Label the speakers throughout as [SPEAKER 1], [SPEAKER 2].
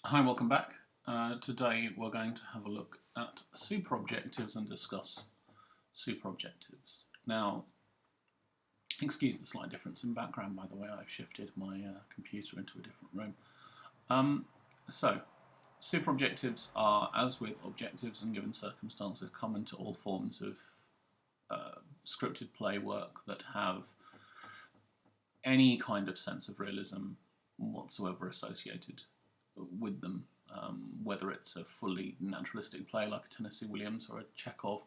[SPEAKER 1] Hi, welcome back. Today we're going to have a look at superobjectives and discuss superobjectives. Now, excuse the slight difference in background, by the way, I've shifted my computer into a different room. So, superobjectives are, as with objectives and given circumstances, common to all forms of scripted play work that have any kind of sense of realism whatsoever associated with them, whether it's a fully naturalistic play like a Tennessee Williams or a Chekhov,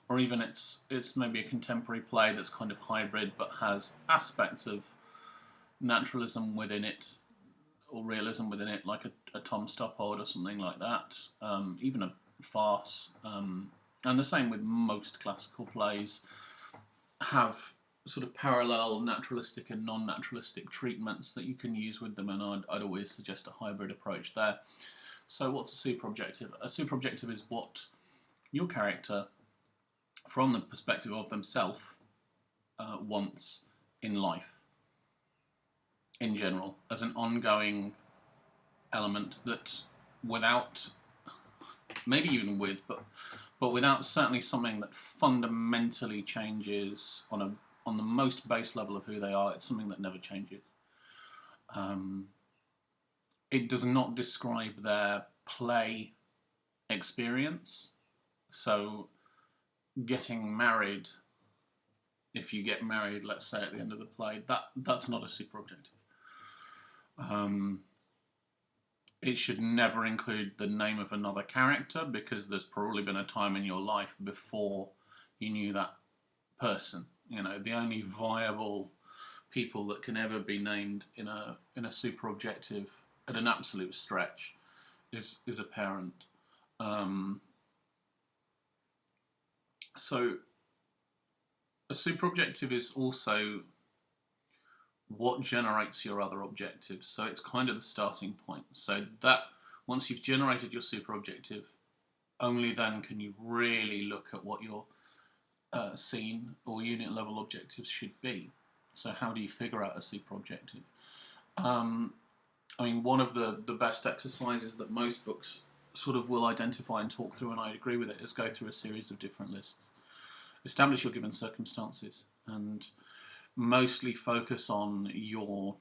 [SPEAKER 1] or even it's maybe a contemporary play that's kind of hybrid but has aspects of naturalism within it or realism within it, like a Tom Stoppard or something like that, even a farce. And the same with most classical plays have sort of parallel naturalistic and non-naturalistic treatments that you can use with them, and I'd always suggest a hybrid approach there. So what's a superobjective? A superobjective is what your character, from the perspective of themselves, wants in life, in general, as an ongoing element that without, maybe even with, but without certainly something that fundamentally changes on the most base level of who they are, it's something that never changes. It does not describe their play experience. So, getting married, if you get married, let's say at the end of the play, that's not a superobjective. It should never include the name of another character, because there's probably been a time in your life before you knew that person. You know, the only viable people that can ever be named in a superobjective at an absolute stretch is a parent. So a superobjective is also what generates your other objectives. So it's kind of the starting point. So that once you've generated your superobjective, only then can you really look at what your scene or unit level objectives should be. So how do you figure out a superobjective? I mean, one of the best exercises that most books sort of will identify and talk through, and I agree with it, is go through a series of different lists. Establish your given circumstances and mostly focus on your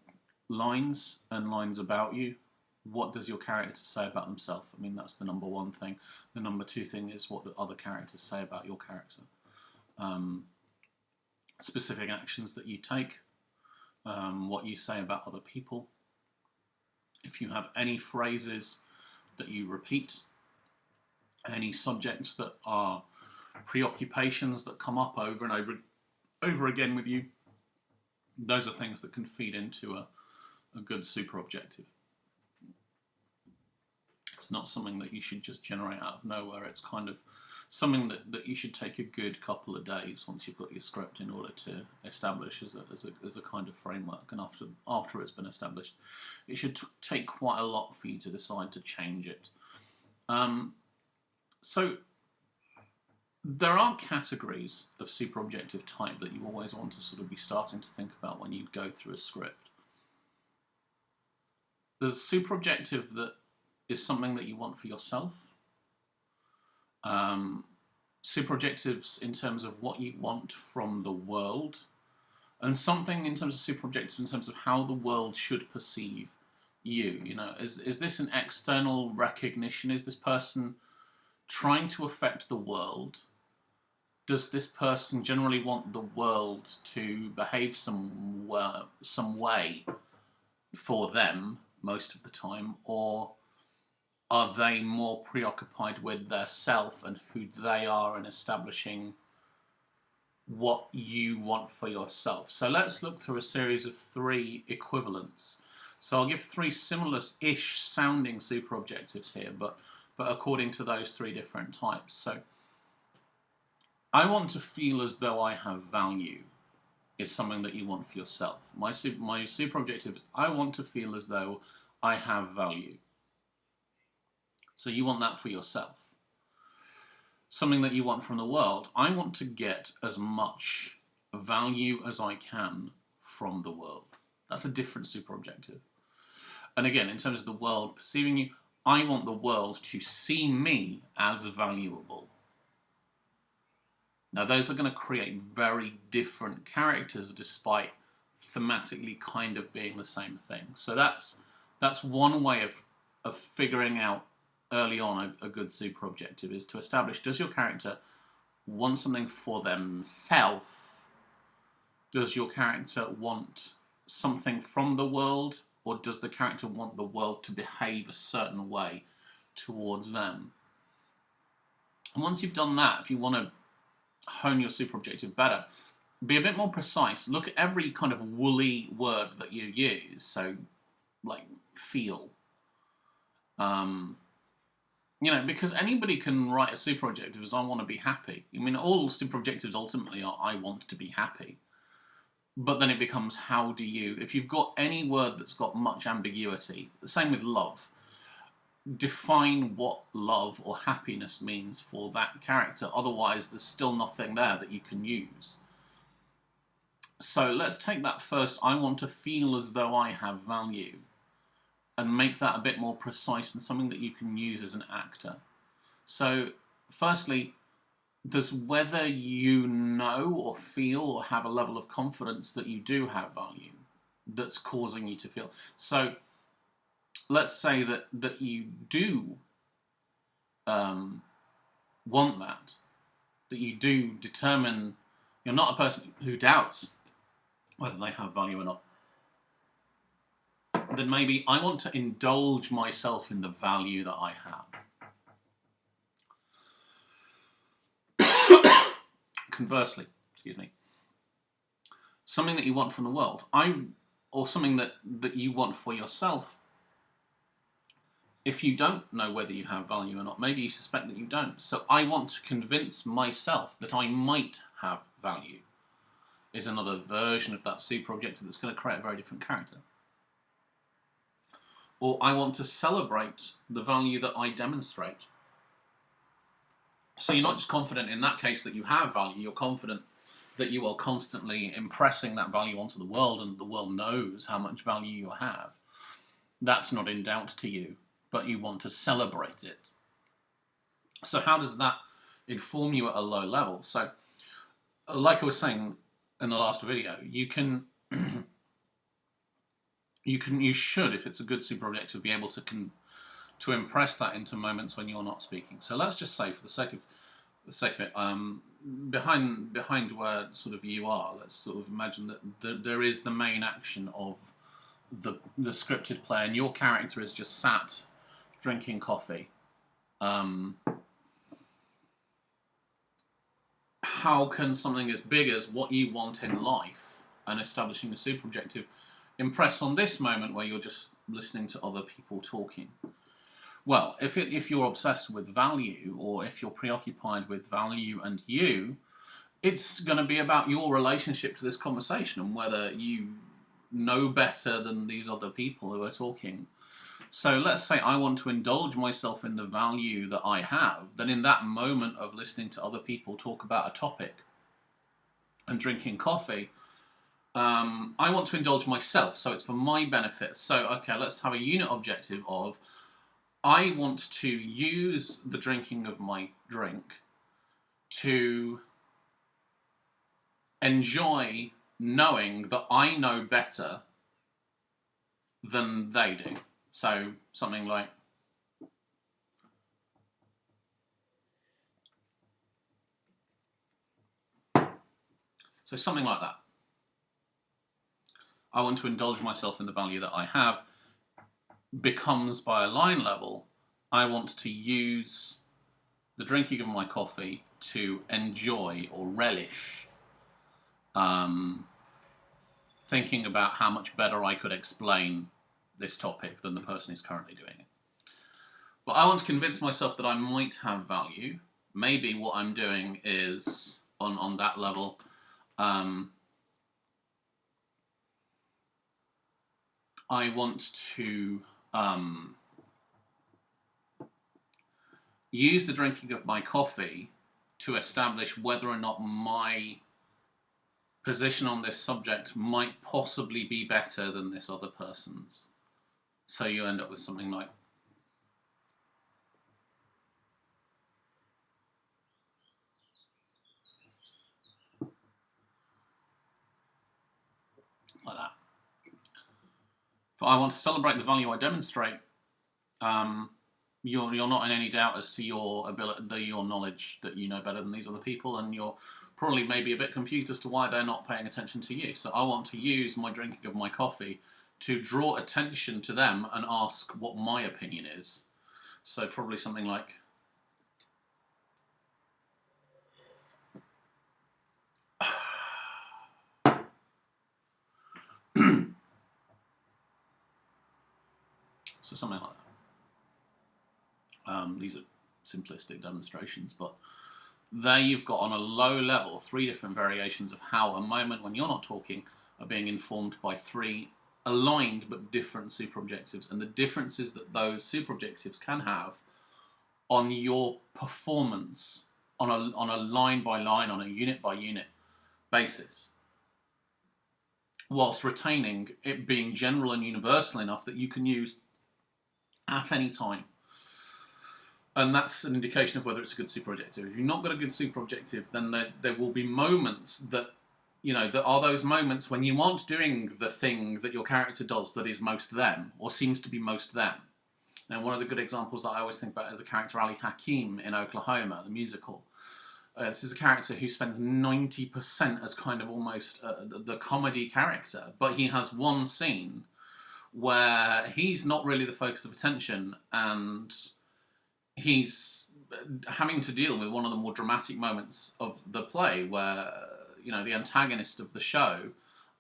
[SPEAKER 1] lines and lines about you. What does your character say about themselves? I mean, that's the number one thing. The number two thing is what do other characters say about your character. Specific actions that you take, what you say about other people. If you have any phrases that you repeat, any subjects that are preoccupations that come up over and over again with you, those are things that can feed into a good superobjective. It's not something that you should just generate out of nowhere. It's kind of something that you should take a good couple of days once you've got your script in order to establish as a kind of framework. And after it's been established, it should take quite a lot for you to decide to change it. So there are categories of superobjective type that you always want to sort of be starting to think about when you go through a script. There's a superobjective that is something that you want for yourself. Superobjectives in terms of what you want from the world, and something in terms of superobjectives in terms of how the world should perceive you. You know, is this an external recognition? Is this person trying to affect the world? Does this person generally want the world to behave some way for them most of the time, or are they more preoccupied with their self and who they are and establishing what you want for yourself? So let's look through a series of three equivalents. So I'll give three similar-ish sounding superobjectives here, but according to those three different types. So I want to feel as though I have value is something that you want for yourself. My superobjective is I want to feel as though I have value. So you want that for yourself. Something that you want from the world. I want to get as much value as I can from the world. That's a different superobjective. And again, in terms of the world perceiving you, I want the world to see me as valuable. Now, those are going to create very different characters despite thematically kind of being the same thing. So that's one way of figuring out early on a good superobjective, is to establish, does your character want something for themselves? Does your character want something from the world? Or does the character want the world to behave a certain way towards them? And once you've done that, if you want to hone your superobjective better, be a bit more precise. Look at every kind of woolly word that you use. So, like, feel. Because anybody can write a superobjective as I want to be happy. I mean, all superobjectives ultimately are I want to be happy. But then it becomes, how do you... If you've got any word that's got much ambiguity, the same with love, define what love or happiness means for that character. Otherwise, there's still nothing there that you can use. So let's take that first, I want to feel as though I have value, and make that a bit more precise and something that you can use as an actor. So, firstly, does whether you know or feel or have a level of confidence that you do have value that's causing you to feel. So, let's say that you do want that you do determine, you're not a person who doubts whether they have value or not. Then maybe I want to indulge myself in the value that I have. Conversely, something that you want from the world, or something that you want for yourself, if you don't know whether you have value or not, maybe you suspect that you don't. So I want to convince myself that I might have value, is another version of that superobjective that's going to create a very different character. Or I want to celebrate the value that I demonstrate. So you're not just confident in that case that you have value, you're confident that you are constantly impressing that value onto the world, and the world knows how much value you have. That's not in doubt to you, but you want to celebrate it. So how does that inform you at a low level? So, like I was saying in the last video, you should, if it's a good superobjective, be able to impress that into moments when you're not speaking. So let's just say, for the sake of it, behind where sort of you are, let's sort of imagine that there is the main action of the scripted play, and your character is just sat drinking coffee. How can something as big as what you want in life and establishing a superobjective impress on this moment where you're just listening to other people talking? Well, if you're obsessed with value, or if you're preoccupied with value and you, it's going to be about your relationship to this conversation and whether you know better than these other people who are talking. So let's say I want to indulge myself in the value that I have. Then in that moment of listening to other people talk about a topic and drinking coffee, I want to indulge myself, so it's for my benefit. So, okay, let's have a unit objective of, I want to use the drinking of my drink to enjoy knowing that I know better than they do. So, something like, that. I want to indulge myself in the value that I have becomes, by a line level, I want to use the drinking of my coffee to enjoy or relish thinking about how much better I could explain this topic than the person who's currently doing it. But I want to convince myself that I might have value. Maybe what I'm doing is, on that level, I want to use the drinking of my coffee to establish whether or not my position on this subject might possibly be better than this other person's. So you end up with something like, If I want to celebrate the value I demonstrate, you're not in any doubt as to your ability, your knowledge, that you know better than these other people, and you're probably maybe a bit confused as to why they're not paying attention to you. So I want to use my drinking of my coffee to draw attention to them and ask what my opinion is. So probably something like, so something like that. These are simplistic demonstrations, but there you've got on a low level 3 different variations of how a moment when you're not talking are being informed by 3 aligned but different superobjectives, and the differences that those superobjectives can have on your performance on a line by line, on a unit by unit basis, whilst retaining it being general and universal enough that you can use at any time. And that's an indication of whether it's a good superobjective. If you've not got a good superobjective, then there will be moments that, you know, that are those moments when you aren't doing the thing that your character does that is most them, or seems to be most them. Now, one of the good examples that I always think about is the character Ali Hakim in Oklahoma, the musical. This is a character who spends 90% as kind of almost the comedy character, but he has one scene where he's not really the focus of attention, and he's having to deal with one of the more dramatic moments of the play where, you know, the antagonist of the show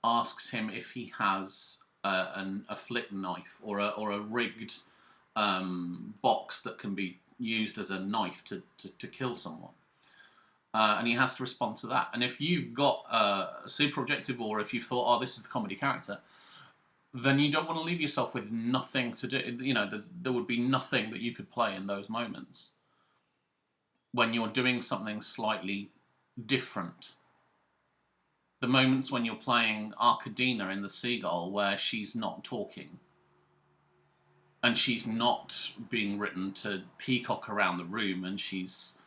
[SPEAKER 1] asks him if he has a flip knife or a rigged box that can be used as a knife to kill someone. And he has to respond to that. And if you've got a superobjective, or if you've thought, oh, this is the comedy character, then you don't want to leave yourself with nothing to do. You know, there would be nothing that you could play in those moments when you're doing something slightly different. The moments when you're playing Arkadina in The Seagull, where she's not talking, and she's not being written to peacock around the room, and she's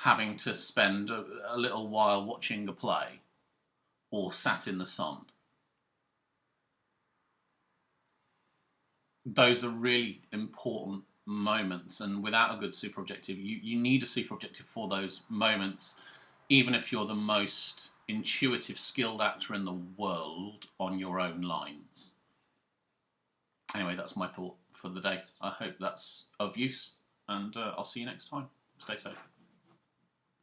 [SPEAKER 1] having to spend a little while watching a play or sat in the sun. Those are really important moments, and without a good superobjective, you need a superobjective for those moments, even if you're the most intuitive, skilled actor in the world on your own lines. Anyway, that's my thought for the day. I hope that's of use, and I'll see you next time. Stay safe.